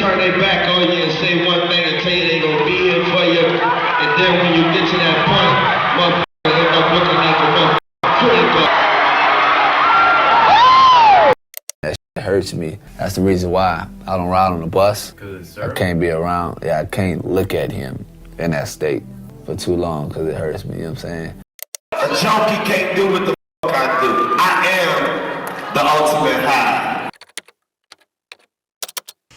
turn their back on you and say one thing and tell you they gonna be here for you. And then when you get to that point, motherfuckers end up looking like a motherfucker. That shit hurts me. That's the reason why I don't ride on the bus. I can't be around. Yeah, I can't look at him in that state for too long because it hurts me, you know what I'm saying? A junkie can't do what the fuck I do. I am the ultimate high.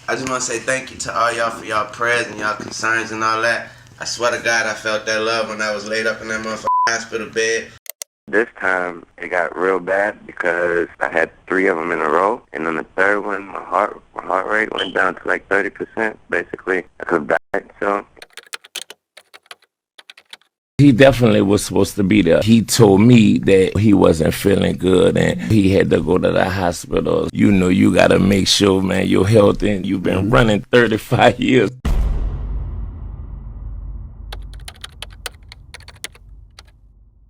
I just want to say thank you to all y'all for y'all prayers and y'all concerns and all that. I swear to God, I felt that love when I was laid up in that motherfucking hospital bed. This time, it got real bad because I had 3 of them in a row. And on the third one, my heart rate went down to like 30%, basically. I could die, so. He definitely was supposed to be there. He told me that he wasn't feeling good and he had to go to the hospital. You know, you got to make sure, man, you're healthy. And you've been running 35 years.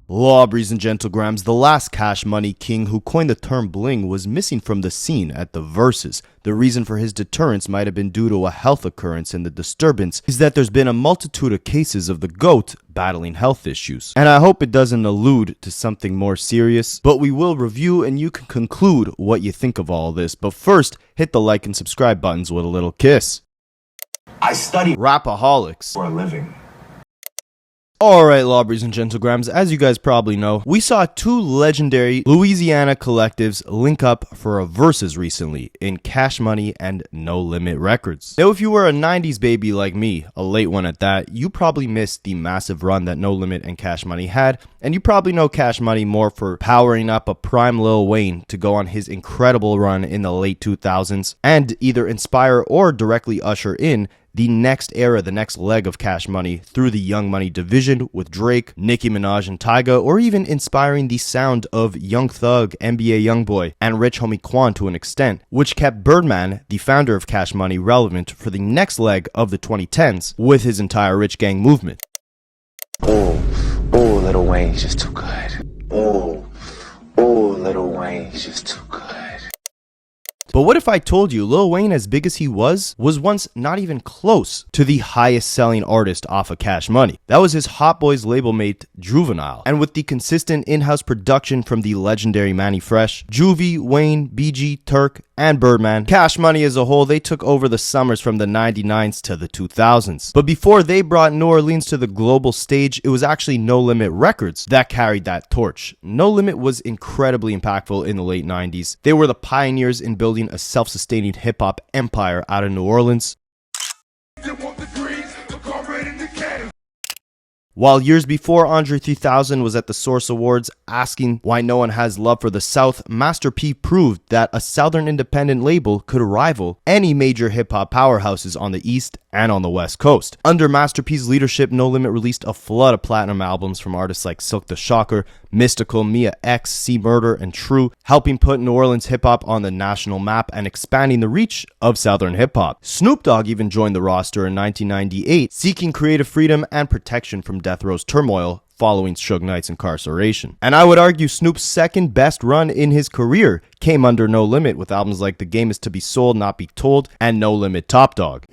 Lawbreeze and Gentlegrams, the last Cash Money king who coined the term bling was missing from the scene at the Verses. The reason for his deterrence might have been due to a health occurrence, and the disturbance is that there's been a multitude of cases of the GOAT battling health issues. And I hope it doesn't allude to something more serious, but we will review and you can conclude what you think of all this. But first, hit the like and subscribe buttons with a little kiss. I study Rapaholics for a living. Alright, Lawbreeze and Gentlegrams, as you guys probably know, we saw 2 legendary Louisiana collectives link up for a versus recently in Cash Money and No Limit Records. Now, if you were a 90s baby like me, a late one at that, you probably missed the massive run that No Limit and Cash Money had, and you probably know Cash Money more for powering up a prime Lil Wayne to go on his incredible run in the late 2000s, and either inspire or directly usher in the next era, the next leg of Cash Money through the Young Money division with Drake, Nicki Minaj, and Tyga, or even inspiring the sound of Young Thug, NBA Youngboy, and Rich Homie Quan to an extent, which kept Birdman, the founder of Cash Money, relevant for the next leg of the 2010s with his entire Rich Gang movement. Oh, Lil Wayne's just too good. Oh, Lil Wayne's just too good. But what if I told you Lil Wayne, as big as he was once not even close to the highest selling artist off of Cash Money? That was his Hot Boys label mate, Juvenile. And with the consistent in-house production from the legendary Manny Fresh, Juvie, Wayne, BG, Turk, and Birdman, Cash Money as a whole, they took over the summers from the 99s to the 2000s. But before they brought New Orleans to the global stage, it was actually No Limit Records that carried that torch. No Limit was incredibly impactful in the late 90s. They were the pioneers in building a self-sustaining hip-hop empire out of New Orleans. While years before, Andre 3000 was at the Source Awards asking why no one has love for the South, Master P proved that a Southern independent label could rival any major hip-hop powerhouses on the East and on the West Coast. Under Master P's leadership, No Limit released a flood of platinum albums from artists like Silk the Shocker, Mystical, Mia X, C Murder, and True, helping put New Orleans hip-hop on the national map and expanding the reach of Southern hip-hop. Snoop Dogg even joined the roster in 1998, seeking creative freedom and protection from death row's turmoil following Suge Knight's incarceration. And I would argue Snoop's second best run in his career came under No Limit with albums like The Game Is To Be Sold, Not Be Told, and No Limit Top Dog.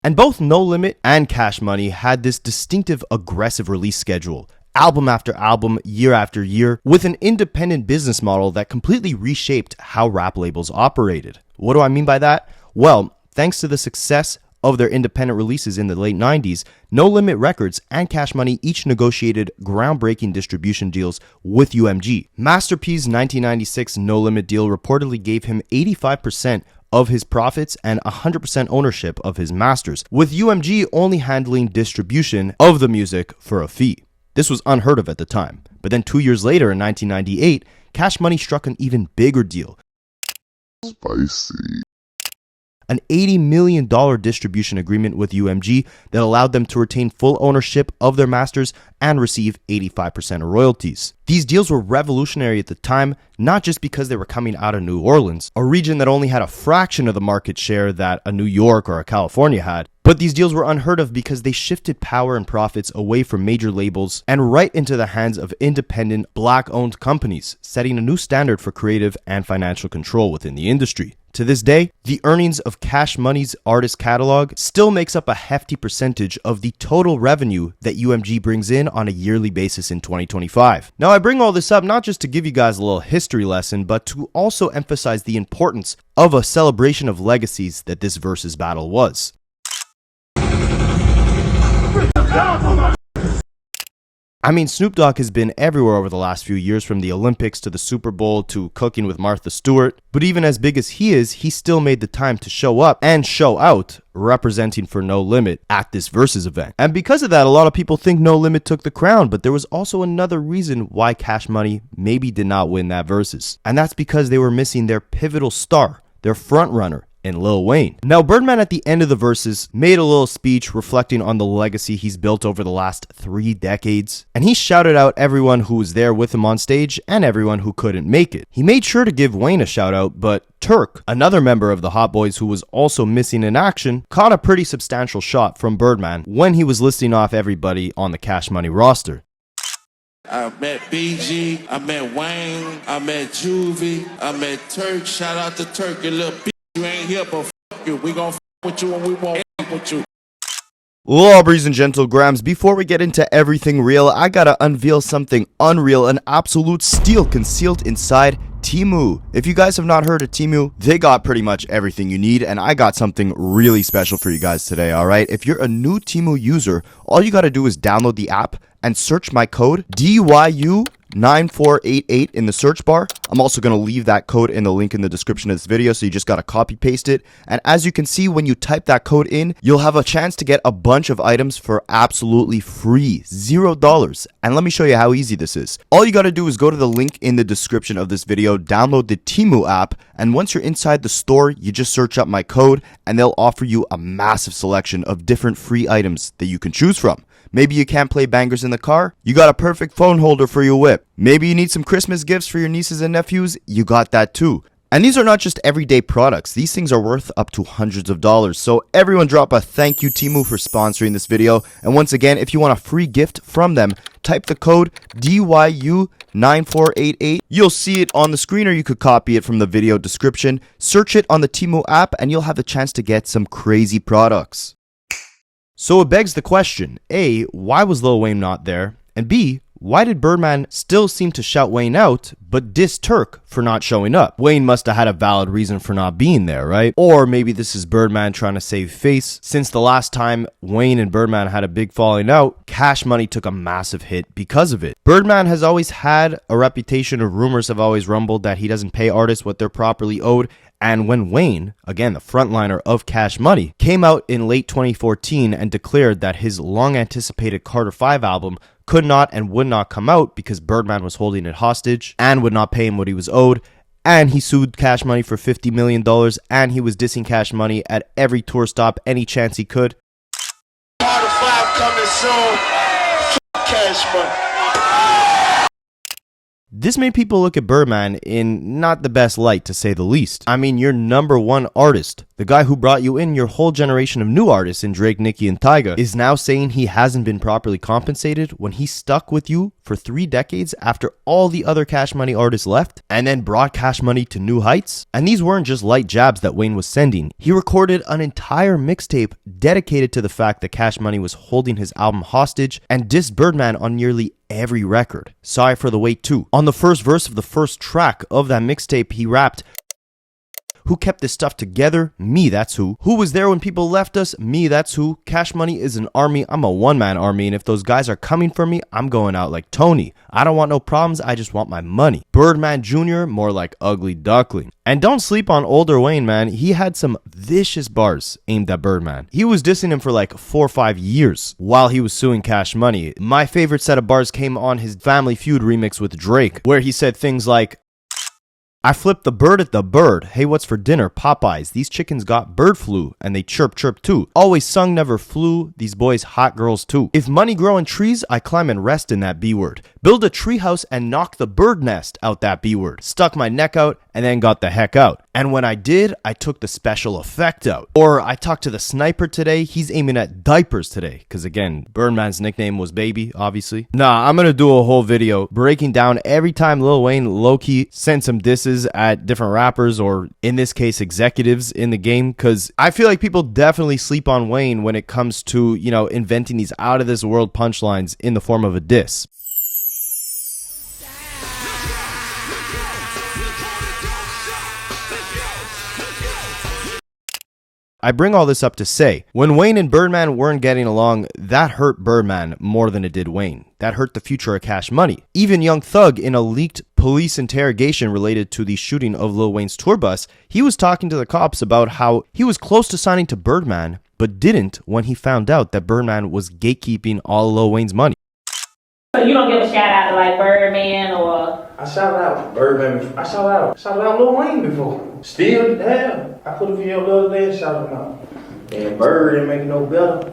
And both No Limit and Cash Money had this distinctive aggressive release schedule, album after album, year after year, with an independent business model that completely reshaped how rap labels operated. What do I mean by that? Well, thanks to the success of their independent releases in the late 90s, No Limit Records and Cash Money each negotiated groundbreaking distribution deals with UMG. Master P's 1996 No Limit deal reportedly gave him 85% of his profits and 100% ownership of his masters, with UMG only handling distribution of the music for a fee. This was unheard of at the time. But then 2 years later, in 1998, Cash Money struck an even bigger deal. Spicy. an $80 million distribution agreement with UMG that allowed them to retain full ownership of their masters and receive 85% of royalties. These deals were revolutionary at the time, not just because they were coming out of New Orleans, a region that only had a fraction of the market share that a New York or a California had, but these deals were unheard of because they shifted power and profits away from major labels and right into the hands of independent, black-owned companies, setting a new standard for creative and financial control within the industry. To this day, the earnings of Cash Money's artist catalog still makes up a hefty percentage of the total revenue that UMG brings in on a yearly basis in 2025. Now, I bring all this up not just to give you guys a little history lesson, but to also emphasize the importance of a celebration of legacies that this versus battle was. I mean, Snoop Dogg has been everywhere over the last few years, from the Olympics to the Super Bowl to Cooking with Martha Stewart. But even as big as he is, he still made the time to show up and show out, representing for No Limit at this Versus event. And because of that, a lot of people think No Limit took the crown, but there was also another reason why Cash Money maybe did not win that Versus. And that's because they were missing their pivotal star, their frontrunner, and Lil Wayne. Now, Birdman at the end of the verses made a little speech reflecting on the legacy he's built over the last 3 decades, and he shouted out everyone who was there with him on stage and everyone who couldn't make it. He made sure to give Wayne a shout out, but Turk, another member of the Hot Boys who was also missing in action, caught a pretty substantial shot from Birdman when he was listing off everybody on the Cash Money roster. I met BG, I met Wayne, I met Juvie, I met Turk. Shout out to Turk, you little bitch. You ain't here, but fuck you. We gon' fuck with you and we won't fuck with you. Ladies and gentlegrams, before we get into everything real, I gotta unveil something unreal, an absolute steal concealed inside TEMU. If you guys have not heard of TEMU, they got pretty much everything you need, and I got something really special for you guys today, alright? If you're a new TEMU user, all you gotta do is download the app and search my code DYU9488 in the search bar. I'm also going to leave that code in the link in the description of this video, so you just got to copy paste it. And as you can see, when you type that code in, you'll have a chance to get a bunch of items for absolutely free, $0. And let me show you how easy this is. All you got to do is go to the link in the description of this video, download the TEMU app, and once you're inside the store, you just search up my code and they'll offer you a massive selection of different free items that you can choose from. Maybe you can't play bangers in the car? You got a perfect phone holder for your whip. Maybe you need some Christmas gifts for your nieces and nephews? You got that too. And these are not just everyday products. These things are worth up to hundreds of dollars. So everyone drop a thank you TEMU for sponsoring this video. And once again, if you want a free gift from them, type the code DYU9488. You'll see it on the screen, or you could copy it from the video description. Search it on the TEMU app and you'll have a chance to get some crazy products. So it begs the question, A, why was Lil Wayne not there? And B, why did Birdman still seem to shout Wayne out, but diss Turk for not showing up? Wayne must have had a valid reason for not being there, right? Or maybe this is Birdman trying to save face. Since the last time Wayne and Birdman had a big falling out, Cash Money took a massive hit because of it. Birdman has always had a reputation, or rumors have always rumbled, that he doesn't pay artists what they're properly owed. And when Wayne, again the frontliner of Cash Money, came out in late 2014 and declared that his long-anticipated Carter 5 album could not and would not come out because Birdman was holding it hostage and would not pay him what he was owed, and he sued Cash Money for $50 million, and he was dissing Cash Money at every tour stop any chance he could. Carter 5 coming soon. Cash Money. This made people look at Birdman in not the best light, to say the least. I mean, your number one artist, the guy who brought you in your whole generation of new artists in Drake, Nicki, and Tyga, is now saying he hasn't been properly compensated when he stuck with you for 3 decades after all the other Cash Money artists left, and then brought Cash Money to new heights. And these weren't just light jabs that Wayne was sending. He recorded an entire mixtape dedicated to the fact that Cash Money was holding his album hostage, and dissed Birdman on nearly every record. Sorry for the wait too. On the first verse of the first track of that mixtape, he rapped, "Who kept this stuff together? Me, that's who. Who was there when people left us? Me, that's who. Cash Money is an army. I'm a one-man army, and if those guys are coming for me, I'm going out like Tony. I don't want no problems, I just want my money. Birdman Jr., more like Ugly Duckling." And don't sleep on older Wayne, man. He had some vicious bars aimed at Birdman. He was dissing him for like 4 or 5 years while he was suing Cash Money. My favorite set of bars came on his Family Feud remix with Drake, where he said things like, I flipped the bird at the bird. Hey, what's for dinner? Popeyes. These chickens got bird flu, and they chirp chirp too. Always sung, never flew. These boys hot girls too. If money grow in trees, I climb and rest in that B word. Build a treehouse and knock the bird nest out that B word. Stuck my neck out and then got the heck out. And when I did, I took the special effect out. Or I talked to the sniper today. He's aiming at diapers today. Because again, Birdman's nickname was Baby, obviously. Nah, I'm gonna do a whole video breaking down every time Lil Wayne low-key sent some disses at different rappers, or in this case, executives in the game. Because I feel like people definitely sleep on Wayne when it comes to, you know, inventing these out-of-this-world punchlines in the form of a diss. I bring all this up to say, when Wayne and Birdman weren't getting along, that hurt Birdman more than it did Wayne. That hurt the future of Cash Money. Even Young Thug, in a leaked police interrogation related to the shooting of Lil Wayne's tour bus, he was talking to the cops about how he was close to signing to Birdman, but didn't when he found out that Birdman was gatekeeping all Lil Wayne's money. So you don't give a shout out to like Birdman or... I shouted out Birdman. I shouted out Lil Wayne before. Still, damn. I put a video the other day and shouted him out. And Bird didn't make it no better.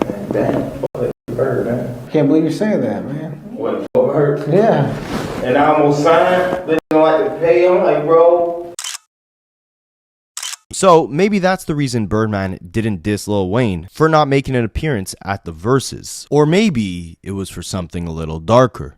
And damn, fuck that Bird, man. Can't believe you're saying that, man. What, fuck Bird? Yeah. And I almost signed. They don't like to pay him. Like, bro. So maybe that's the reason Birdman didn't diss Lil Wayne for not making an appearance at the Verses. Or maybe it was for something a little darker.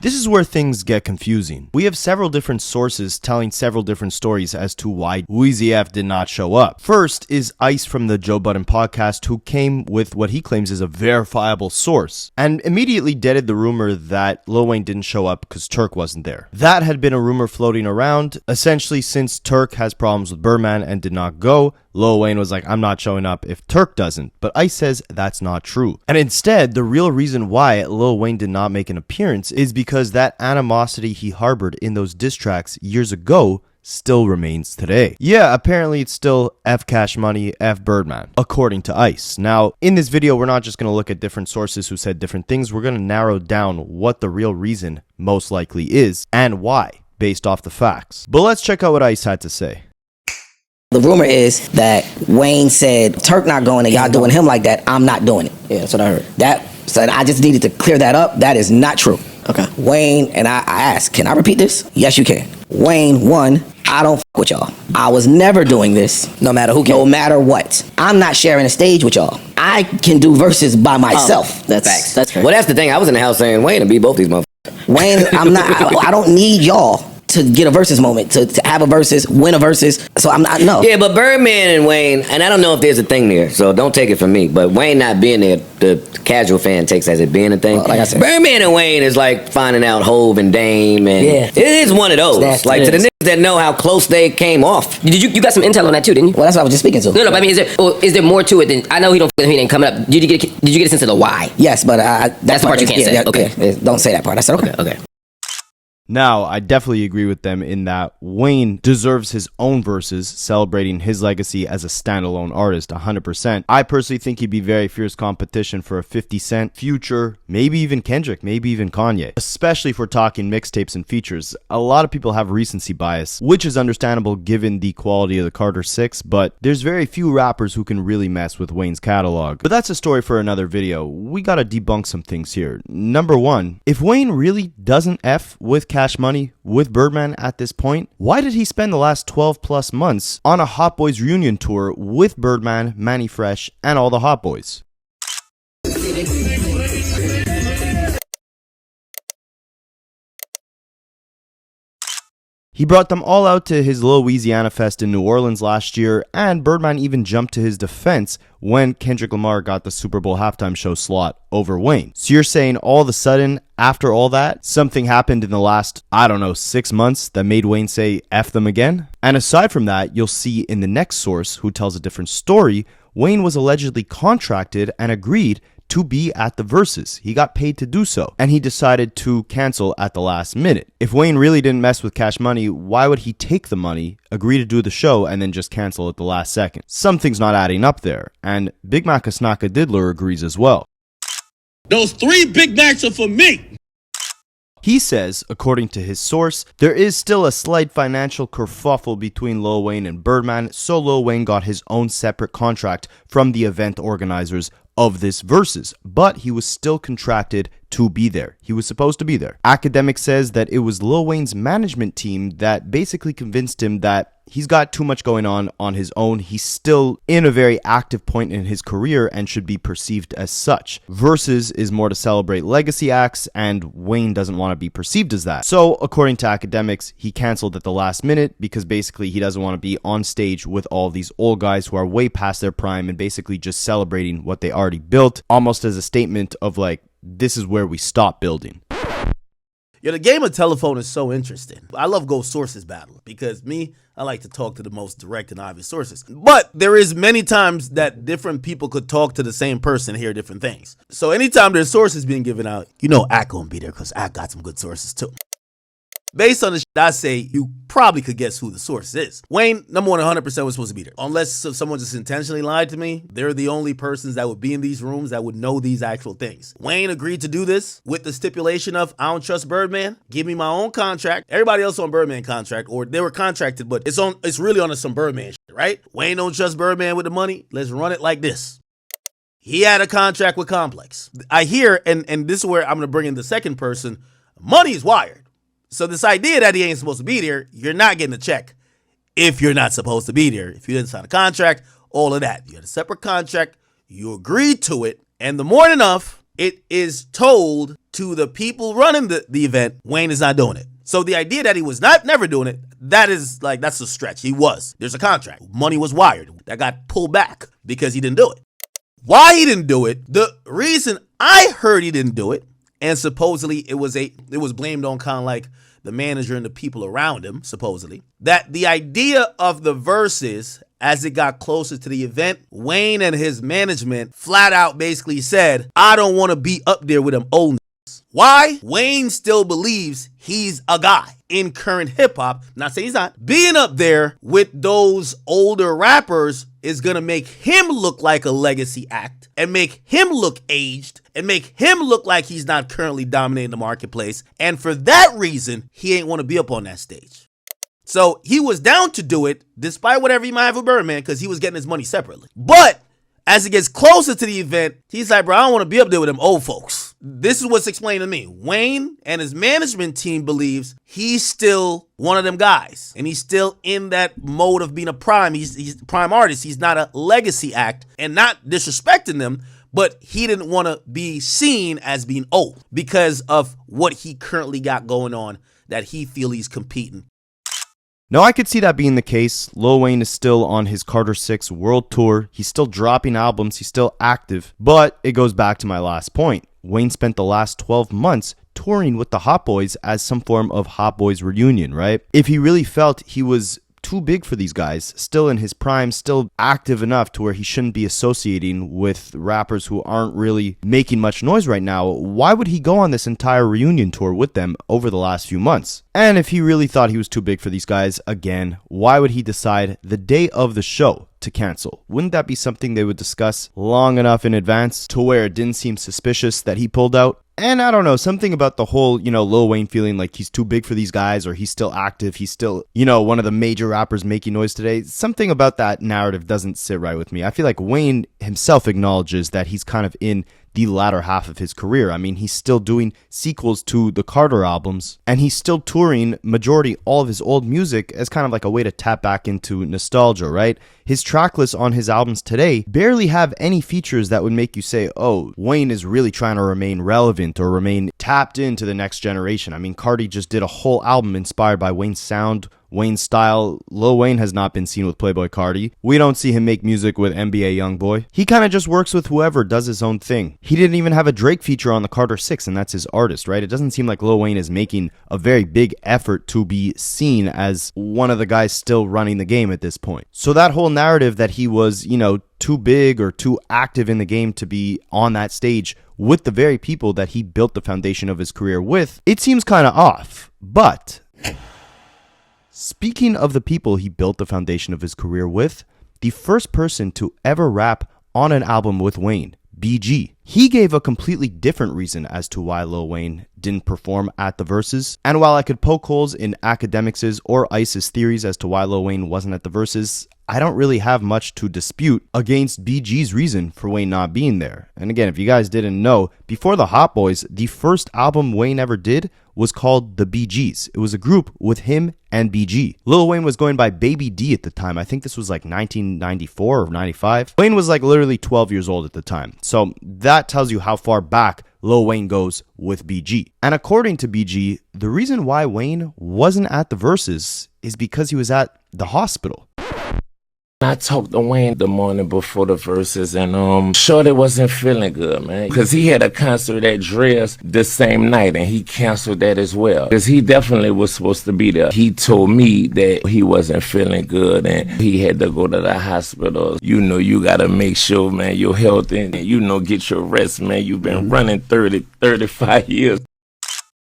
This is where things get confusing. We have several different sources telling several different stories as to why Weezy F did not show up. First is Ice from the Joe Budden podcast, who came with what he claims is a verifiable source and immediately deaded the rumor that Lil Wayne didn't show up because Turk wasn't there. That had been a rumor floating around. Essentially, since Turk has problems with Birdman and did not go, Lil Wayne was like, I'm not showing up if Turk doesn't. But Ice says that's not true. And instead, the real reason why Lil Wayne did not make an appearance is because that animosity he harbored in those diss tracks years ago still remains today. Yeah, apparently it's still F Cash Money, F Birdman, according to Ice. Now, in this video, we're not just going to look at different sources who said different things. We're going to narrow down what the real reason most likely is and why, based off the facts. But let's check out what Ice had to say. The rumor is that Wayne said, Turk not going and y'all doing him like that, I'm not doing it. Yeah, that's what I heard. So I just needed to clear that up. That is not true. Okay. Wayne, and I asked, can I repeat this? Yes, you can. Wayne, one, I don't f with y'all. I was never doing this. No matter who can. No matter what. I'm not sharing a stage with y'all. I can do verses by myself. That's facts. That's correct. Well, that's the thing. I was in the house saying, Wayne, and beat both these motherfuckers. Wayne, I'm not, I don't need y'all to get a versus moment, to have a versus, win a versus. So I'm not, no. Yeah, but Birdman and Wayne, and I don't know if there's a thing there, so don't take it from me, but Wayne not being there, the casual fan takes as it being a thing. Well, like I said, Birdman and Wayne is like finding out Hove and Dame, and yeah, it is one of those. Like to the niggas that know how close they came off. Did you got some intel on that too, didn't you? Well, that's what I was just speaking to. No, but I mean, is there more to it than, I know he ain't coming up. Did you get a sense of the why? Yes, but that's the part you can't say. Yeah, okay. Don't say that part. I said okay. Okay. Now, I definitely agree with them in that Wayne deserves his own verses, celebrating his legacy as a standalone artist, 100%. I personally think he'd be very fierce competition for a 50 Cent, Future, maybe even Kendrick, maybe even Kanye. Especially if we're talking mixtapes and features. A lot of people have recency bias, which is understandable given the quality of the Carter 6, but there's very few rappers who can really mess with Wayne's catalog. But that's a story for another video. We gotta debunk some things here. Number one, if Wayne really doesn't F with Cash Money with Birdman at this point, why did he spend the last 12 plus months on a Hot Boys reunion tour with Birdman, Manny Fresh, and all the Hot Boys? He brought them all out to his Lil Louisiana Fest in New Orleans last year, and Birdman even jumped to his defense when Kendrick Lamar got the Super Bowl halftime show slot over Wayne. So you're saying all of a sudden, after all that, something happened in the last, 6 months that made Wayne say F them again? And aside from that, you'll see in the next source, who tells a different story, Wayne was allegedly contracted and agreed to be at the Verses. He got paid to do so, and he decided to cancel at the last minute. If Wayne really didn't mess with Cash Money, why would he take the money, agree to do the show, and then just cancel at the last second? Something's not adding up there, and Big Mac Asnaka Diddler agrees as well. Those 3 Big Macs are for me. He says, according to his source, there is still a slight financial kerfuffle between Lil Wayne and Birdman, so Lil Wayne got his own separate contract from the event organizers of this versus, but he was still contracted to be there. He was supposed to be there. Akademiks says that it was Lil Wayne's management team that basically convinced him that he's got too much going on his own. He's still in a very active point in his career and should be perceived as such. Versus is more to celebrate legacy acts, and Wayne doesn't want to be perceived as that. So, according to Akademiks, he canceled at the last minute because basically he doesn't want to be on stage with all these old guys who are way past their prime and basically just celebrating what they already built, almost as a statement of like, this is where we stop building. Yo, the game of telephone is so interesting. I love Go Sources battle because I like to talk to the most direct and obvious sources. But there is many times that different people could talk to the same person and hear different things. So anytime there's sources being given out, you know Ak gonna be there because Ak got some good sources too. Based on the shit I say, you probably could guess who the source is. Wayne, number one, 100% was supposed to be there. Unless someone just intentionally lied to me, they're the only persons that would be in these rooms that would know these actual things. Wayne agreed to do this with the stipulation of, I don't trust Birdman, give me my own contract. Everybody else on Birdman contract, or they were contracted, but it's really on some Birdman shit, right? Wayne don't trust Birdman with the money, let's run it like this. He had a contract with Complex. I hear, and this is where I'm gonna bring in the second person, money is wired. So this idea that he ain't supposed to be there, you're not getting a check if you're not supposed to be there. If you didn't sign a contract, all of that. You had a separate contract, you agreed to it, and the more than enough, it is told to the people running the event, Wayne is not doing it. So the idea that he was never doing it, that's a stretch. He was. There's a contract. Money was wired. That got pulled back because he didn't do it. Why he didn't do it, the reason I heard he didn't do it, and supposedly it was blamed on kind of like the manager and the people around him, supposedly, that the idea of the verses, as it got closer to the event, Wayne and his management flat out basically said, I don't want to be up there with them old niggas. Why? Wayne still believes he's a guy in current hip hop. Not saying he's not. Being up there with those older rappers is going to make him look like a legacy act and make him look aged and make him look like he's not currently dominating the marketplace. And for that reason, he ain't want to be up on that stage. So he was down to do it despite whatever he might have with Birdman because he was getting his money separately. But as it gets closer to the event, he's like, bro, I don't want to be up there with them old folks. This is what's explained to me. Wayne and his management team believes he's still one of them guys. And he's still in that mode of being a prime. He's a prime artist. He's not a legacy act. And not disrespecting them, but he didn't want to be seen as being old because of what he currently got going on that he feels he's competing. Now, I could see that being the case. Lil Wayne is still on his Carter 6 world tour. He's still dropping albums. He's still active. But it goes back to my last point. Wayne spent the last 12 months touring with the Hot Boys as some form of Hot Boys reunion, right? If he really felt he was too big for these guys, still in his prime, still active enough to where he shouldn't be associating with rappers who aren't really making much noise right now, why would he go on this entire reunion tour with them over the last few months? And if he really thought he was too big for these guys, again, why would he decide the day of the show to cancel? Wouldn't that be something they would discuss long enough in advance to where it didn't seem suspicious that he pulled out? And I don't know, something about the whole, Lil Wayne feeling like he's too big for these guys or he's still active, he's still, one of the major rappers making noise today. Something about that narrative doesn't sit right with me. I feel like Wayne himself acknowledges that he's kind of in the latter half of his career. I mean, he's still doing sequels to the Carter albums, and he's still touring majority all of his old music as kind of like a way to tap back into nostalgia, right? His track lists on his albums today barely have any features that would make you say, oh, Wayne is really trying to remain relevant or remain tapped into the next generation. I mean, Carti just did a whole album inspired by Wayne's sound, Wayne's style. Lil Wayne has not been seen with Playboi Carti. We don't see him make music with NBA Youngboy. He kind of just works with whoever does his own thing. He didn't even have a Drake feature on the Carter 6, and that's his artist, right? It doesn't seem like Lil Wayne is making a very big effort to be seen as one of the guys still running the game at this point. So that whole narrative that he was, too big or too active in the game to be on that stage with the very people that he built the foundation of his career with, it seems kind of off. But speaking of the people he built the foundation of his career with, the first person to ever rap on an album with Wayne, BG. He gave a completely different reason as to why Lil Wayne didn't perform at the Verses. And while I could poke holes in Akademiks' or Ice's theories as to why Lil Wayne wasn't at the Verses, I don't really have much to dispute against BG's reason for Wayne not being there. And again, if you guys didn't know, before the Hot Boys, the first album Wayne ever did was called The BGs. It was a group with him and BG. Lil Wayne was going by Baby D at the time. I think this was like 1994 or 95. Wayne was like literally 12 years old at the time. So that tells you how far back Lil Wayne goes with BG. And according to BG, the reason why Wayne wasn't at the Verses is because he was at the hospital. I talked to Wayne the morning before the Verses, and Shorty wasn't feeling good, man, because he had a concert at Dre's the same night, and he canceled that as well, because he definitely was supposed to be there. He told me that he wasn't feeling good, and he had to go to the hospital. You know, you got to make sure, man, you're healthy, and, you know, get your rest, man. You've been running 35 years.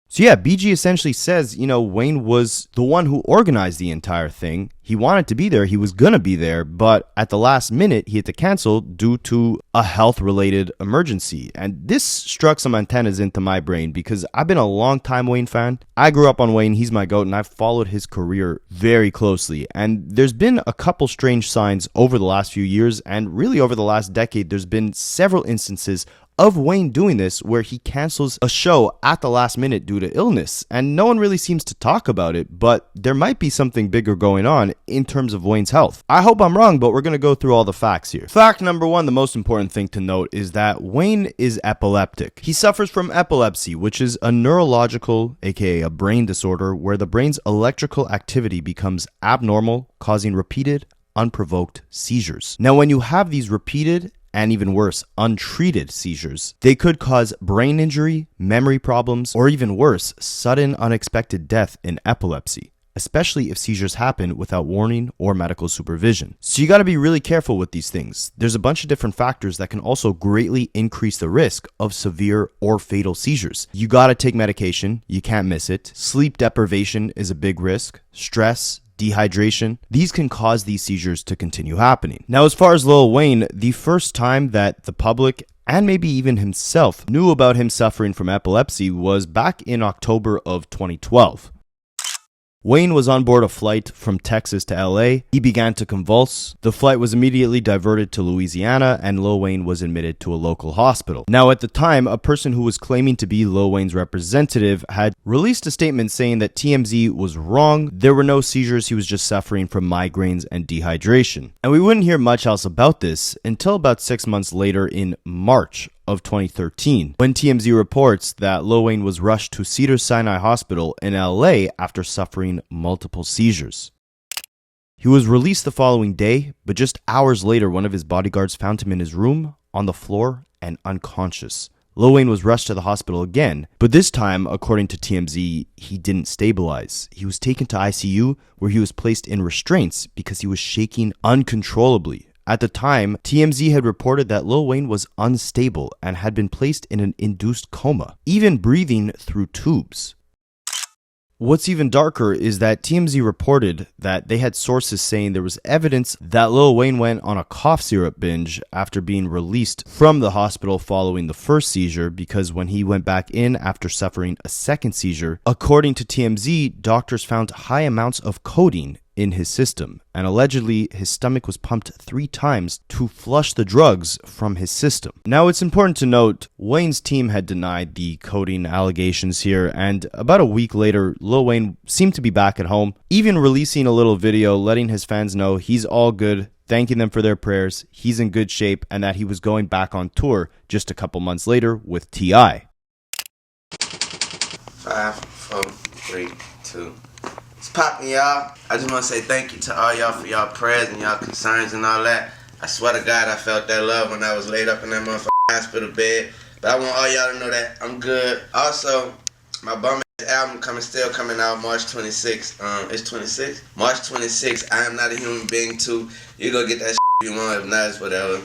So yeah, BG essentially says, you know, Wayne was the one who organized the entire thing. He wanted to be there. He was going to be there. But at the last minute, he had to cancel due to a health-related emergency. And this struck some antennas into my brain because I've been a long-time Wayne fan. I grew up on Wayne. He's my GOAT, and I've followed his career very closely. And there's been a couple strange signs over the last few years, and really over the last decade, there's been several instances of Wayne doing this where he cancels a show at the last minute due to illness, and no one really seems to talk about it, but there might be something bigger going on in terms of Wayne's health. I hope I'm wrong, but we're going to go through all the facts here. Fact number one, the most important thing to note is that Wayne is epileptic. He suffers from epilepsy, which is a neurological, aka a brain disorder, where the brain's electrical activity becomes abnormal, causing repeated, unprovoked seizures. Now, when you have these repeated and even worse, untreated seizures, they could cause brain injury, memory problems, or even worse, sudden unexpected death in epilepsy, especially if seizures happen without warning or medical supervision. So you got to be really careful with these things. There's a bunch of different factors that can also greatly increase the risk of severe or fatal seizures. You got to take medication, you can't miss it. Sleep deprivation is a big risk. Stress, dehydration, these can cause these seizures to continue happening. Now, as far as Lil Wayne, the first time that the public and maybe even himself knew about him suffering from epilepsy was back in October of 2012. Wayne was on board a flight from Texas to LA. He began to convulse. The flight was immediately diverted to Louisiana, and Lil Wayne was admitted to a local hospital. Now, at the time, a person who was claiming to be Lil Wayne's representative had released a statement saying that TMZ was wrong. There were no seizures. He was just suffering from migraines and dehydration. And we wouldn't hear much else about this until about 6 months later in March of 2013, when TMZ reports that Lil Wayne was rushed to Cedars-Sinai Hospital in LA after suffering multiple seizures. He was released the following day, but just hours later, one of his bodyguards found him in his room, on the floor, and unconscious. Lil Wayne was rushed to the hospital again, but this time, according to TMZ, he didn't stabilize. He was taken to ICU, where he was placed in restraints because he was shaking uncontrollably. At the time, TMZ had reported that Lil Wayne was unstable and had been placed in an induced coma, even breathing through tubes. What's even darker is that TMZ reported that they had sources saying there was evidence that Lil Wayne went on a cough syrup binge after being released from the hospital following the first seizure, because when he went back in after suffering a second seizure, according to TMZ, doctors found high amounts of codeine in his system, and allegedly his stomach was pumped 3 times to flush the drugs from his system. Now, it's important to note, Wayne's team had denied the codeine allegations here, and about a week later, Lil Wayne seemed to be back at home, even releasing a little video letting his fans know he's all good, thanking them for their prayers, he's in good shape, and that he was going back on tour just a couple months later with T.I. 5, 4, 3, 2. It's poppin', y'all. I just want to say thank you to all y'all for y'all prayers and y'all concerns and all that. I swear to God, I felt that love when I was laid up in that motherfucking hospital bed. But I want all y'all to know that I'm good. Also, my bum ass album still coming out March 26th. It's 26? March 26th. I Am Not a Human Being 2. You go get that shit if you want. If not, it's whatever.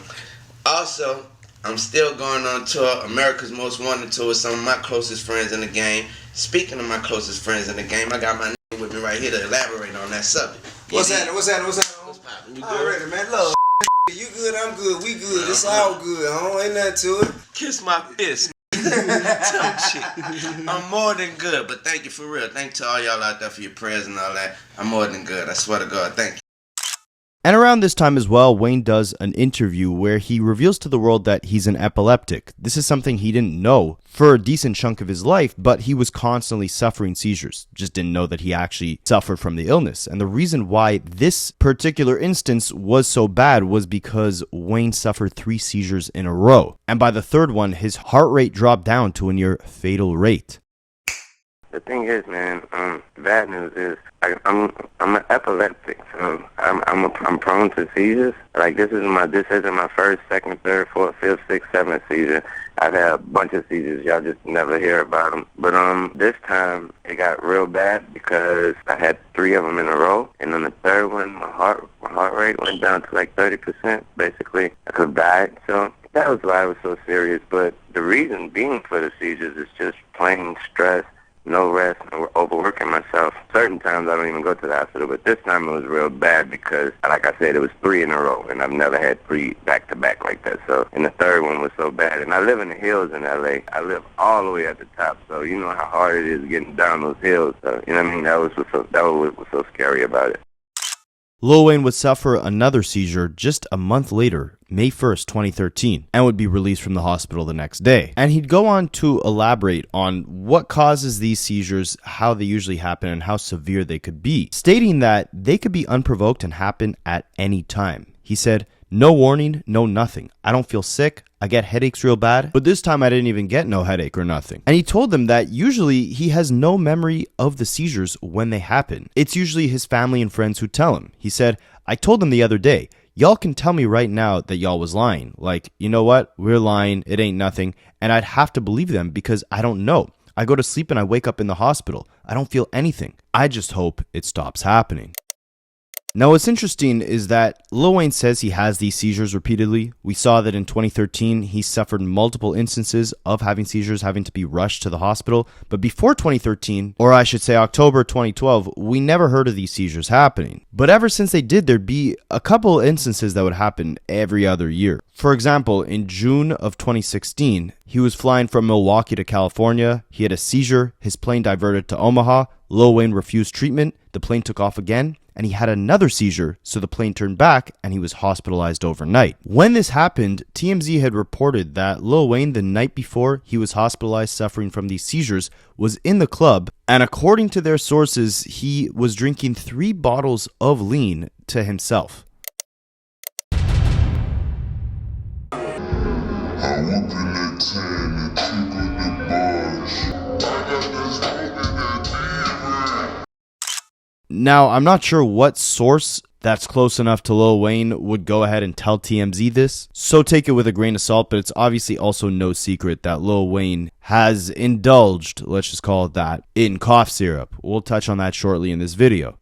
Also, I'm still going on tour, America's Most Wanted tour with some of my closest friends in the game. Speaking of my closest friends in the game, I got my nigga with me right here to elaborate on that subject. What's happening? What's poppin'? You good? Already, man. Love. You good, I'm good, we good, it's all good, homie, ain't nothing to it. Kiss my fist. Dumb shit. I'm more than good, but thank you for real. Thank you to all y'all out there for your prayers and all that. I'm more than good, I swear to God, thank you. And around this time as well, Wayne does an interview where he reveals to the world that he's an epileptic. This is something he didn't know for a decent chunk of his life, but he was constantly suffering seizures. Just didn't know that he actually suffered from the illness. And the reason why this particular instance was so bad was because Wayne suffered 3 seizures in a row. And by the third one, his heart rate dropped down to a near fatal rate. The thing is, man, the bad news is I'm an epileptic, so I'm prone to seizures. Like this isn't my first, second, third, fourth, fifth, sixth, seventh seizure. I've had a bunch of seizures. Y'all just never hear about them. But this time it got real bad because I had 3 of them in a row, and on the third one, my heart rate went down to like 30%. Basically, I could die. So that was why it was so serious. But the reason being for the seizures is just plain stress. No rest, overworking myself. Certain times I don't even go to the hospital, but this time it was real bad because, like I said, it was 3 in a row, and I've never had 3 back-to-back like that. So, and the third one was so bad. And I live in the hills in L.A. I live all the way at the top, so you know how hard it is getting down those hills. So, you know what I mean? That was what's so scary about it. Lil Wayne would suffer another seizure just a month later, May 1st, 2013, and would be released from the hospital the next day. And he'd go on to elaborate on what causes these seizures, how they usually happen, and how severe they could be, stating that they could be unprovoked and happen at any time. He said, "No warning, no nothing. I don't feel sick. I get headaches real bad, but this time I didn't even get no headache or nothing." And he told them that usually he has no memory of the seizures when they happen. It's usually his family and friends who tell him. He said, "I told them the other day, y'all can tell me right now that y'all was lying. Like, you know what? We're lying. It ain't nothing." And I'd have to believe them because I don't know. I go to sleep and I wake up in the hospital. I don't feel anything. I just hope it stops happening. Now, what's interesting is that Lil Wayne says he has these seizures repeatedly. We saw that in 2013, he suffered multiple instances of having seizures, having to be rushed to the hospital. But before 2013, or I should say October 2012, we never heard of these seizures happening. But ever since they did, there'd be a couple instances that would happen every other year. For example, in June of 2016, he was flying from Milwaukee to California. He had a seizure. His plane diverted to Omaha. Lil Wayne refused treatment. The plane took off again. And he had another seizure, so the plane turned back and he was hospitalized overnight. When this happened, TMZ had reported that Lil Wayne, the night before he was hospitalized suffering from these seizures, was in the club, and according to their sources, he was drinking 3 bottles of lean to himself. Now, I'm not sure what source that's close enough to Lil Wayne would go ahead and tell TMZ this, so take it with a grain of salt, but it's obviously also no secret that Lil Wayne has indulged, let's just call it that, in cough syrup. We'll touch on that shortly in this video.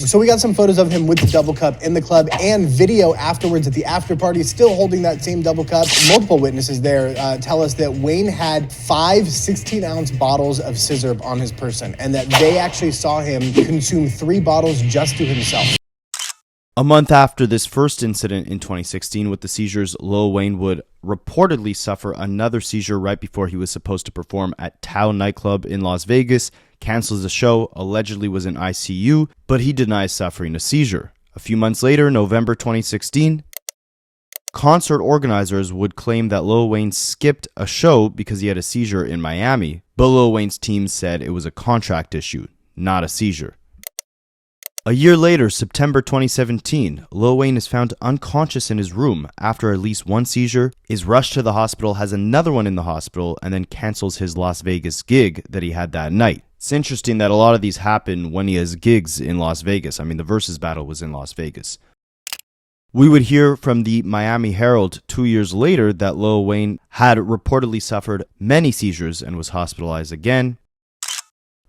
So we got some photos of him with the double cup in the club and video afterwards at the after party, still holding that same double cup. Multiple witnesses there tell us that Wayne had 5 16-ounce bottles of scissor on his person and that they actually saw him consume 3 bottles just to himself. A month after this first incident in 2016 with the seizures, Lil Wayne would reportedly suffer another seizure right before he was supposed to perform at Tao nightclub in Las Vegas, cancels the show, allegedly was in ICU, but he denies suffering a seizure. A few months later, November 2016, concert organizers would claim that Lil Wayne skipped a show because he had a seizure in Miami, but Lil Wayne's team said it was a contract issue, not a seizure. A year later, September 2017, Lil Wayne is found unconscious in his room after at least 1 seizure, is rushed to the hospital, has another one in the hospital, and then cancels his Las Vegas gig that he had that night. It's interesting that a lot of these happen when he has gigs in Las Vegas. I mean, the Versus battle was in Las Vegas. We would hear from the Miami Herald 2 years later that Lil Wayne had reportedly suffered many seizures and was hospitalized again.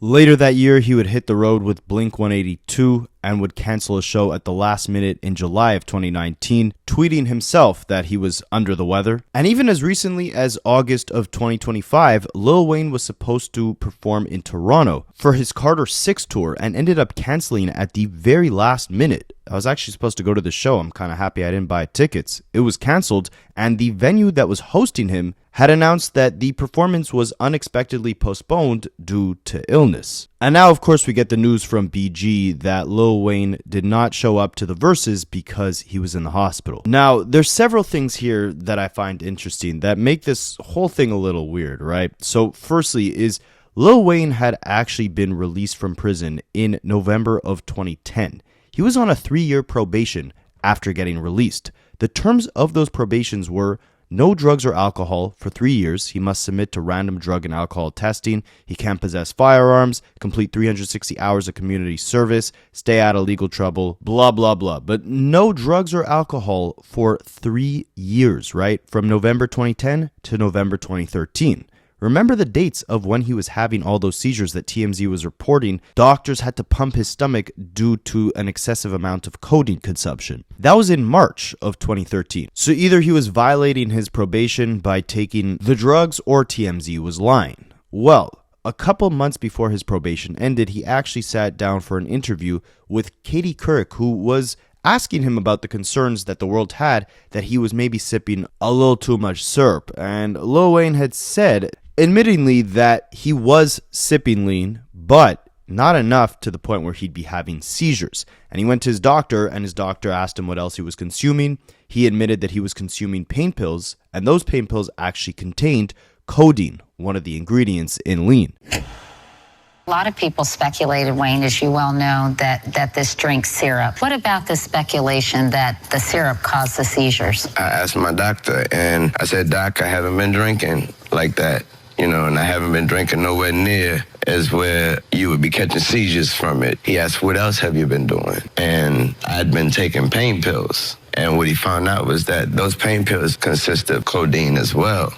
Later that year, he would hit the road with Blink-182 and would cancel a show at the last minute in July of 2019, tweeting himself that he was under the weather. And even as recently as August of 2025, Lil Wayne was supposed to perform in Toronto for his Carter 6 tour and ended up canceling at the very last minute. I was actually supposed to go to the show. I'm kind of happy I didn't buy tickets. It was canceled, and the venue that was hosting him had announced that the performance was unexpectedly postponed due to illness. And now, of course, we get the news from BG that Lil Wayne did not show up to the verses because he was in the hospital. Now, there's several things here that I find interesting that make this whole thing a little weird, right? So, firstly is Lil Wayne had actually been released from prison in November of 2010. He was on a 3-year probation after getting released. The terms of those probations were no drugs or alcohol for 3 years. He must submit to random drug and alcohol testing. He can't possess firearms, complete 360 hours of community service, stay out of legal trouble, blah, blah, blah. But no drugs or alcohol for 3 years, right? From November 2010 to November 2013. Remember the dates of when he was having all those seizures that TMZ was reporting. Doctors had to pump his stomach due to an excessive amount of codeine consumption. That was in March of 2013. So either he was violating his probation by taking the drugs or TMZ was lying. Well, a couple months before his probation ended, he actually sat down for an interview with Katie Couric, who was asking him about the concerns that the world had that he was maybe sipping a little too much syrup. And Lil Wayne had said, admittingly, that he was sipping lean, but not enough to the point where he'd be having seizures. And he went to his doctor, and his doctor asked him what else he was consuming. He admitted that he was consuming pain pills, and those pain pills actually contained codeine, one of the ingredients in lean. A lot of people speculated, Wayne, as you well know, that this drink's syrup. What about the speculation that the syrup caused the seizures? I asked my doctor, and I said, Doc, I haven't been drinking like that, and I haven't been drinking nowhere near as where you would be catching seizures from it. He asked, what else have you been doing? And I'd been taking pain pills. And what he found out was that those pain pills consist of codeine as well.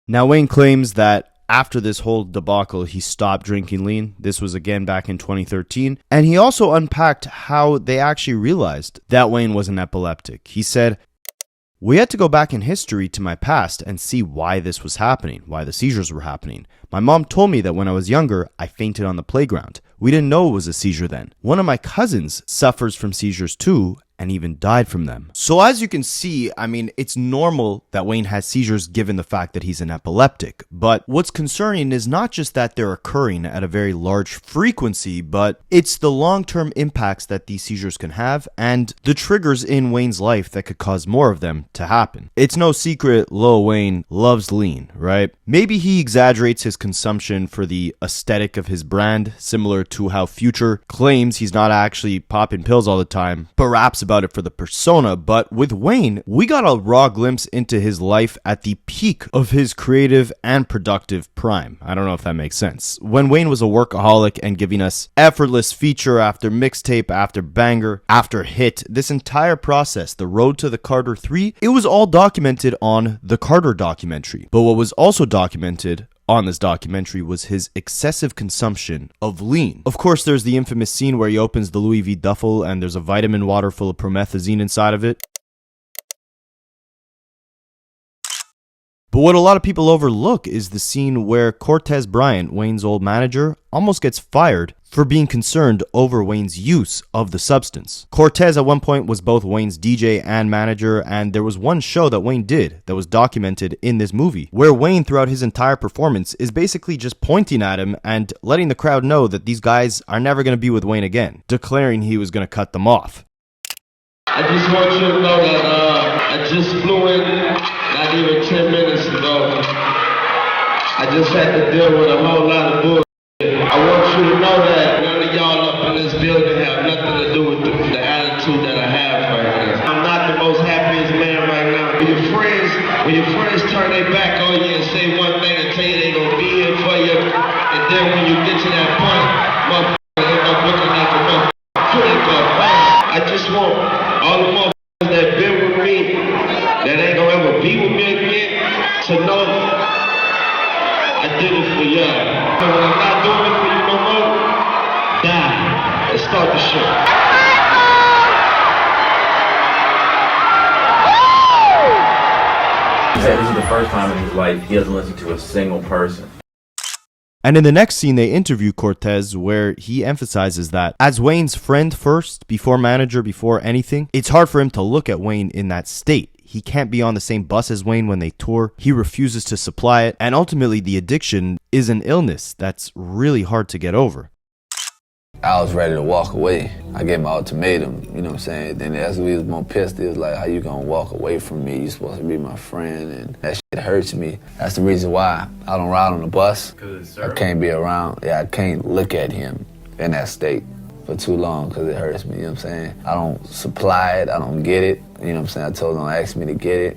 Now, Wayne claims that after this whole debacle, he stopped drinking lean. This was again back in 2013. And he also unpacked how they actually realized that Wayne was an epileptic. He said, we had to go back in history to my past and see why this was happening, why the seizures were happening. My mom told me that when I was younger, I fainted on the playground. We didn't know it was a seizure then. One of my cousins suffers from seizures too, and even died from them. So as you can see, I mean, it's normal that Wayne has seizures given the fact that he's an epileptic. But what's concerning is not just that they're occurring at a very large frequency, but it's the long-term impacts that these seizures can have and the triggers in Wayne's life that could cause more of them to happen. It's no secret Lil Wayne loves lean, right? Maybe he exaggerates his consumption for the aesthetic of his brand, similar to how Future claims he's not actually popping pills all the time, but raps about it for the persona. But with Wayne, we got a raw glimpse into his life at the peak of his creative and productive prime. I don't know if that makes sense. When Wayne was a workaholic and giving us effortless feature after mixtape after banger after hit, this entire process, the road to the Carter 3, it was all documented on the Carter documentary. But what was also documented on this documentary was his excessive consumption of lean. Of course, there's the infamous scene where he opens the Louis V duffel and there's a vitamin water full of promethazine inside of it. But what a lot of people overlook is the scene where Cortez Bryant, Wayne's old manager, almost gets fired for being concerned over Wayne's use of the substance. Cortez at one point was both Wayne's DJ and manager, and there was one show that Wayne did that was documented in this movie, where Wayne throughout his entire performance is basically just pointing at him and letting the crowd know that these guys are never going to be with Wayne again, declaring he was going to cut them off. I just want you to know that I just flew in not even 10 minutes ago. I just had to deal with a whole lot of bullshit. I want you to know that none of y'all up in this building have nothing to do with the attitude that I have right now. I'm not the most happiest man right now. When your friends turn their back on you and say one thing and tell you they gonna be here for you, and then when you get to that point, motherfucker end up looking like a motherfucker critic or fan. I just want all the motherfuckers that been with me, that ain't gonna ever be with me again, to know I did it for y'all. So when I'm not doing it for you, said, this is the first time in his life he doesn't listen to a single person. And in the next scene, they interview Cortez, where he emphasizes that as Wayne's friend first, before manager, before anything, it's hard for him to look at Wayne in that state. He can't be on the same bus as Wayne when they tour. He refuses to supply it. And ultimately, the addiction is an illness that's really hard to get over. I was ready to walk away. I gave my ultimatum, you know what I'm saying? Then as we was more pissed, it was like, how you gonna walk away from me? You supposed to be my friend, and that shit hurts me. That's the reason why I don't ride on the bus. I can't be around, I can't look at him in that state for too long because it hurts me, you know what I'm saying? I don't supply it, I don't get it, you know what I'm saying? I told them, don't ask me to get it.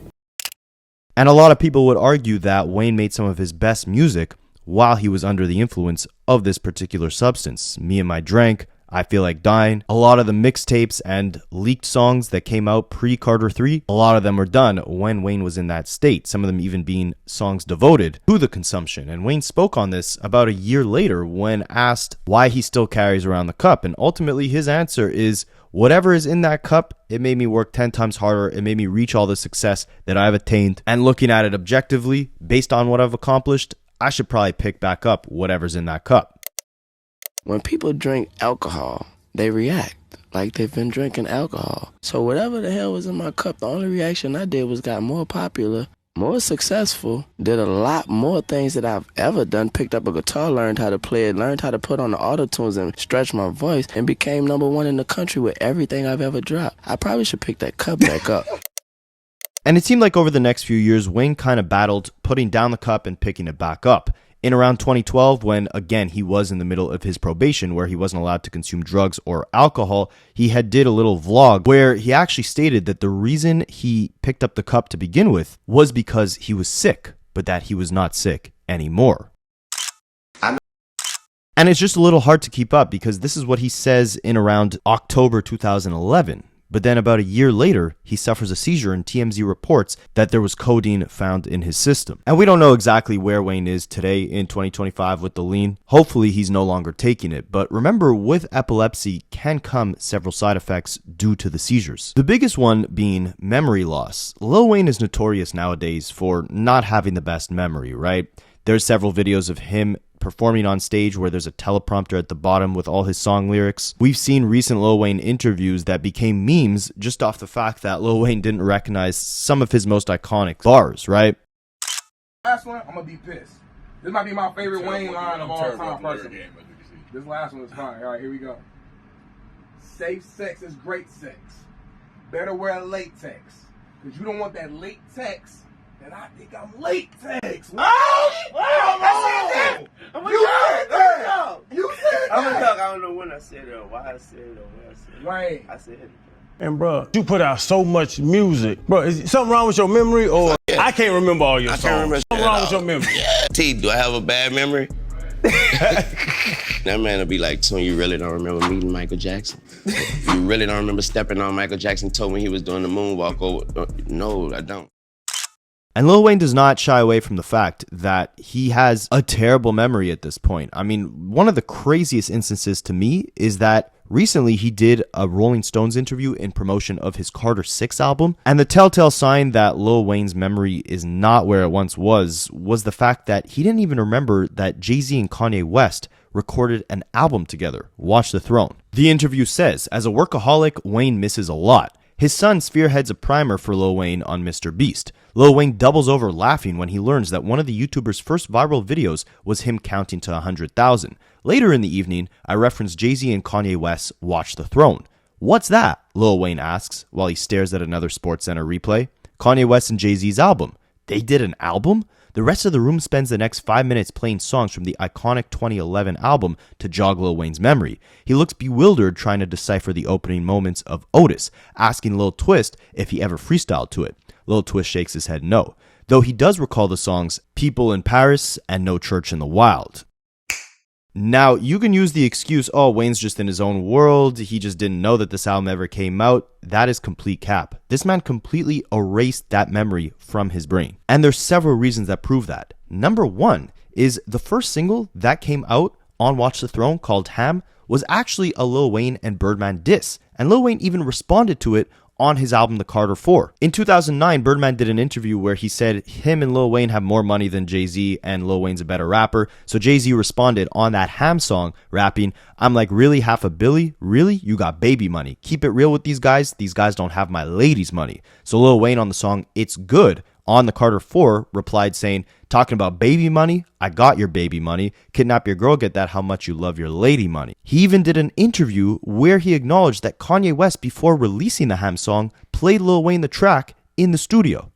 And a lot of people would argue that Wayne made some of his best music while he was under the influence of this particular substance. Me and My Drank, I Feel Like Dying, a lot of the mixtapes and leaked songs that came out pre-Carter 3, a lot of them were done when Wayne was in that state, some of them even being songs devoted to the consumption. And Wayne spoke on this about a year later when asked why he still carries around the cup. And ultimately his answer is, whatever is in that cup, it made me work 10 times harder. It made me reach all the success that I've attained. And looking at it objectively, based on what I've accomplished, I should probably pick back up whatever's in that cup. When people drink alcohol, they react like they've been drinking alcohol. So whatever the hell was in my cup, the only reaction I did was got more popular, more successful, did a lot more things that I've ever done, picked up a guitar, learned how to play it, learned how to put on the auto-tunes and stretch my voice, and became #1 in the country with everything I've ever dropped. I probably should pick that cup back up. And it seemed like over the next few years, Wayne kind of battled putting down the cup and picking it back up. In around 2012, when, again, he was in the middle of his probation where he wasn't allowed to consume drugs or alcohol, he had did a little vlog where he actually stated that the reason he picked up the cup to begin with was because he was sick, but that he was not sick anymore. And it's just a little hard to keep up because this is what he says in around October 2011. But then about a year later, he suffers a seizure and TMZ reports that there was codeine found in his system. And we don't know exactly where Wayne is today in 2025 with the lean. Hopefully he's no longer taking it. But remember, with epilepsy can come several side effects due to the seizures. The biggest one being memory loss. Lil Wayne is notorious nowadays for not having the best memory, right? There's several videos of him performing on stage where there's a teleprompter at the bottom with all his song lyrics. We've seen recent Lil Wayne interviews that became memes just off the fact that Lil Wayne didn't recognize some of his most iconic bars, right? Last one, I'm gonna be pissed. This might be my favorite Wayne line of all time, personally. This last one is fine. All right, here we go. Safe sex is great sex. Better wear latex, because you don't want that latex. And I think I'm latex. You said that. I'm gonna talk. I don't know when I said it or why I said it or where I said it. Right. I said it. And bro, you put out so much music. Bro, is something wrong with your memory or I can't remember all your songs? I can't remember. Something wrong with your memory? T, do I have a bad memory? That man will be like, so you really don't remember meeting Michael Jackson? You really don't remember stepping on Michael Jackson, told me he was doing the moonwalk over? No, I don't. And Lil Wayne does not shy away from the fact that he has a terrible memory at this point. I mean, one of the craziest instances to me is that recently he did a Rolling Stones interview in promotion of his Carter 6 album. And the telltale sign that Lil Wayne's memory is not where it once was the fact that he didn't even remember that Jay-Z and Kanye West recorded an album together, Watch the Throne. The interview says, as a workaholic, Wayne misses a lot. His son spearheads a primer for Lil Wayne on Mr. Beast. Lil Wayne doubles over laughing when he learns that one of the YouTuber's first viral videos was him counting to 100,000. Later in the evening, I reference Jay-Z and Kanye West's Watch the Throne. What's that? Lil Wayne asks while he stares at another SportsCenter replay. Kanye West and Jay-Z's album. They did an album? The rest of the room spends the next 5 minutes playing songs from the iconic 2011 album to jog Lil Wayne's memory. He looks bewildered trying to decipher the opening moments of Otis, asking Lil Twist if he ever freestyled to it. Lil Twist shakes his head no, though he does recall the songs People in Paris and No Church in the Wild. Now, you can use the excuse, oh, Wayne's just in his own world, he just didn't know that this album ever came out. That is complete cap. This man completely erased that memory from his brain. And there's several reasons that prove that. Number one is the first single that came out on Watch the Throne, called Ham, was actually a Lil Wayne and Birdman diss. And Lil Wayne even responded to it on his album The Carter 4. In 2009, Birdman did an interview where he said him and Lil Wayne have more money than Jay-Z and Lil Wayne's a better rapper. So Jay-Z responded on that Ham song, rapping, "I'm like, really, $500 million? Really? You got baby money. Keep it real with these guys don't have my ladies' money." So Lil Wayne on the song It's Good on The Carter 4 replied saying, "Talking about baby money? I got your baby money. Kidnap your girl, get that how much you love your lady money." He even did an interview where he acknowledged that Kanye West, before releasing the Ham song, played Lil Wayne the track in the studio.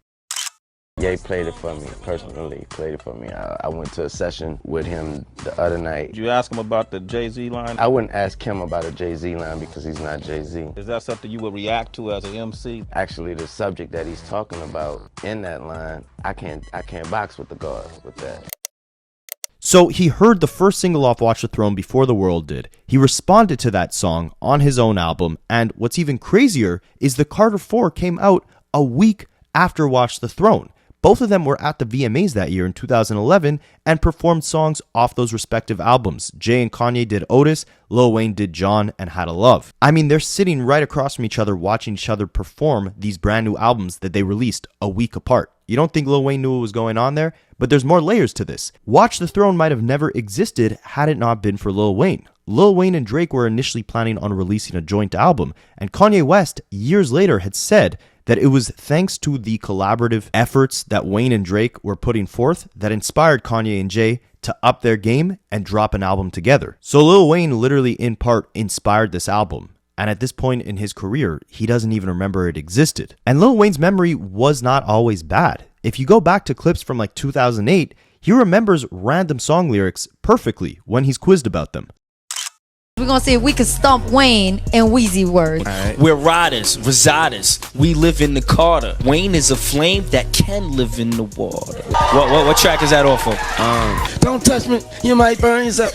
Ye played it for me, personally played it for me. I went to a session with him the other night. Did you ask him about the Jay-Z line? I wouldn't ask him about a Jay-Z line because he's not Jay-Z. Is that something you would react to as an MC? Actually, the subject that he's talking about in that line, I can't box with the guard with that. So he heard the first single off Watch the Throne before the world did. He responded to that song on his own album, and what's even crazier is the Carter 4 came out a week after Watch the Throne. Both of them were at the VMAs that year in 2011 and performed songs off those respective albums. Jay and Kanye did Otis, Lil Wayne did John and How to Love. I mean, they're sitting right across from each other watching each other perform these brand new albums that they released a week apart. You don't think Lil Wayne knew what was going on there? But there's more layers to this. Watch the Throne might have never existed had it not been for Lil Wayne. Lil Wayne and Drake were initially planning on releasing a joint album, and Kanye West, years later, had said that it was thanks to the collaborative efforts that Wayne and Drake were putting forth that inspired Kanye and Jay to up their game and drop an album together. So Lil Wayne literally in part inspired this album. And at this point in his career, he doesn't even remember it existed. And Lil Wayne's memory was not always bad. If you go back to clips from like 2008, he remembers random song lyrics perfectly when he's quizzed about them. We're gonna see if we can stump Wayne in Weezy words. Right. We're riders, residers. We live in the Carter. Wayne is a flame that can live in the water. What track is that off of? Don't touch me, you might burn yourself.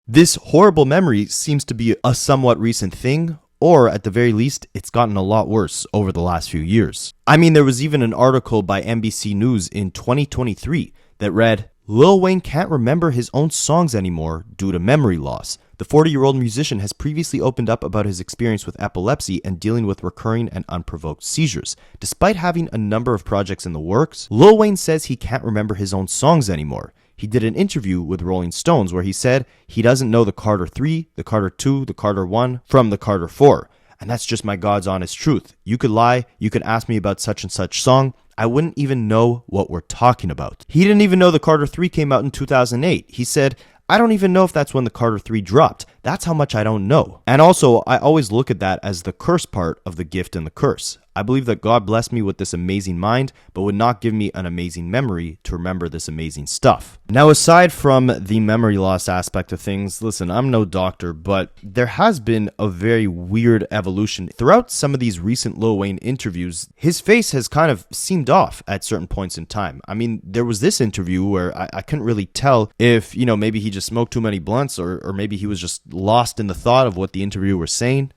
This horrible memory seems to be a somewhat recent thing, or at the very least, it's gotten a lot worse over the last few years. I mean, there was even an article by NBC News in 2023 that read, Lil Wayne can't remember his own songs anymore due to memory loss. The 40-year-old musician has previously opened up about his experience with epilepsy and dealing with recurring and unprovoked seizures. Despite having a number of projects in the works, Lil Wayne says he can't remember his own songs anymore. He did an interview with Rolling Stones where he said he doesn't know the Carter 3, the Carter 2, the Carter 1 from the Carter 4. And that's just my God's honest truth. You could lie, you could ask me about such and such song, I wouldn't even know what we're talking about. He didn't even know the Carter 3 came out in 2008. He said, I don't even know if that's when the Carter 3 dropped. That's how much I don't know. And also, I always look at that as the curse part of the gift and the curse. I believe that God blessed me with this amazing mind, but would not give me an amazing memory to remember this amazing stuff. Now, aside from the memory loss aspect of things, listen, I'm no doctor, but there has been a very weird evolution. Throughout some of these recent Lil Wayne interviews, his face has kind of seemed off at certain points in time. I mean, there was this interview where I couldn't really tell if, maybe he just smoked too many blunts or maybe he was just lost in the thought of what the interviewer was saying.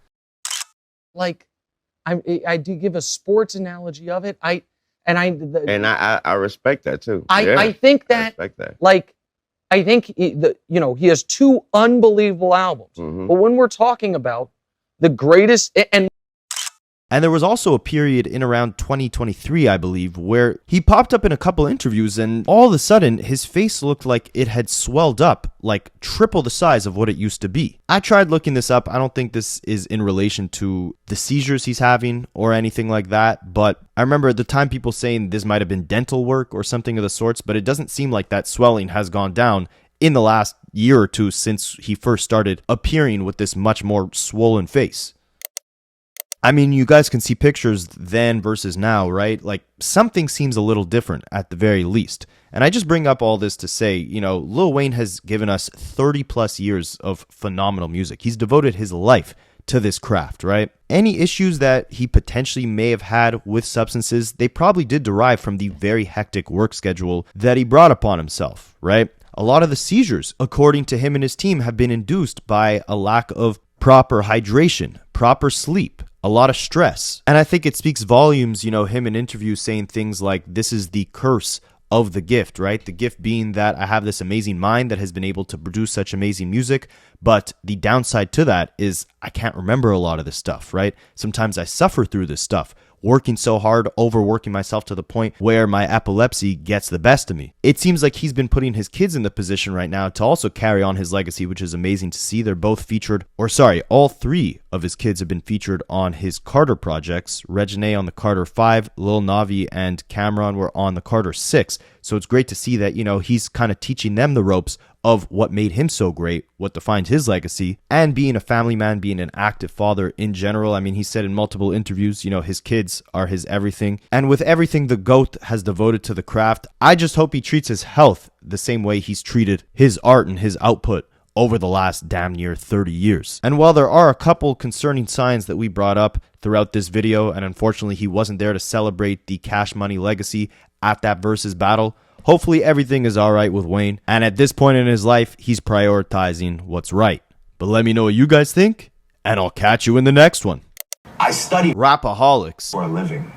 Like, I do give a sports analogy of it. I respect that too. I think that, I think he has two unbelievable albums. Mm-hmm. But when we're talking about the greatest And there was also a period in around 2023, I believe, where he popped up in a couple interviews and all of a sudden his face looked like it had swelled up, like triple the size of what it used to be. I tried looking this up. I don't think this is in relation to the seizures he's having or anything like that, but I remember at the time people saying this might have been dental work or something of the sorts, but it doesn't seem like that swelling has gone down in the last year or two since he first started appearing with this much more swollen face. I mean, you guys can see pictures then versus now, right? Like, something seems a little different at the very least. And I just bring up all this to say, Lil Wayne has given us 30 plus years of phenomenal music. He's devoted his life to this craft, right? Any issues that he potentially may have had with substances, they probably did derive from the very hectic work schedule that he brought upon himself, right? A lot of the seizures, according to him and his team, have been induced by a lack of proper hydration, proper sleep, a lot of stress. And I think it speaks volumes, him in interviews saying things like, this is the curse of the gift, right? The gift being that I have this amazing mind that has been able to produce such amazing music, but the downside to that is I can't remember a lot of this stuff, right? Sometimes I suffer through this stuff, working so hard, overworking myself to the point where my epilepsy gets the best of me. It seems like he's been putting his kids in the position right now to also carry on his legacy, which is amazing to see. They're both featured, all 3 of his kids have been featured on his Carter projects. Reginae on the Carter 5, Lil Navi and Cameron were on the Carter 6. So it's great to see that, he's kind of teaching them the ropes of what made him so great, what defined his legacy, and being a family man, being an active father in general. I mean, he said in multiple interviews, his kids are his everything. And with everything the GOAT has devoted to the craft, I just hope he treats his health the same way he's treated his art and his output over the last damn near 30 years. And while there are a couple concerning signs that we brought up throughout this video, and unfortunately he wasn't there to celebrate the Cash Money legacy at that versus battle, hopefully everything is alright with Wayne, and at this point in his life, he's prioritizing what's right. But let me know what you guys think, and I'll catch you in the next one. I study Rapaholics for a living.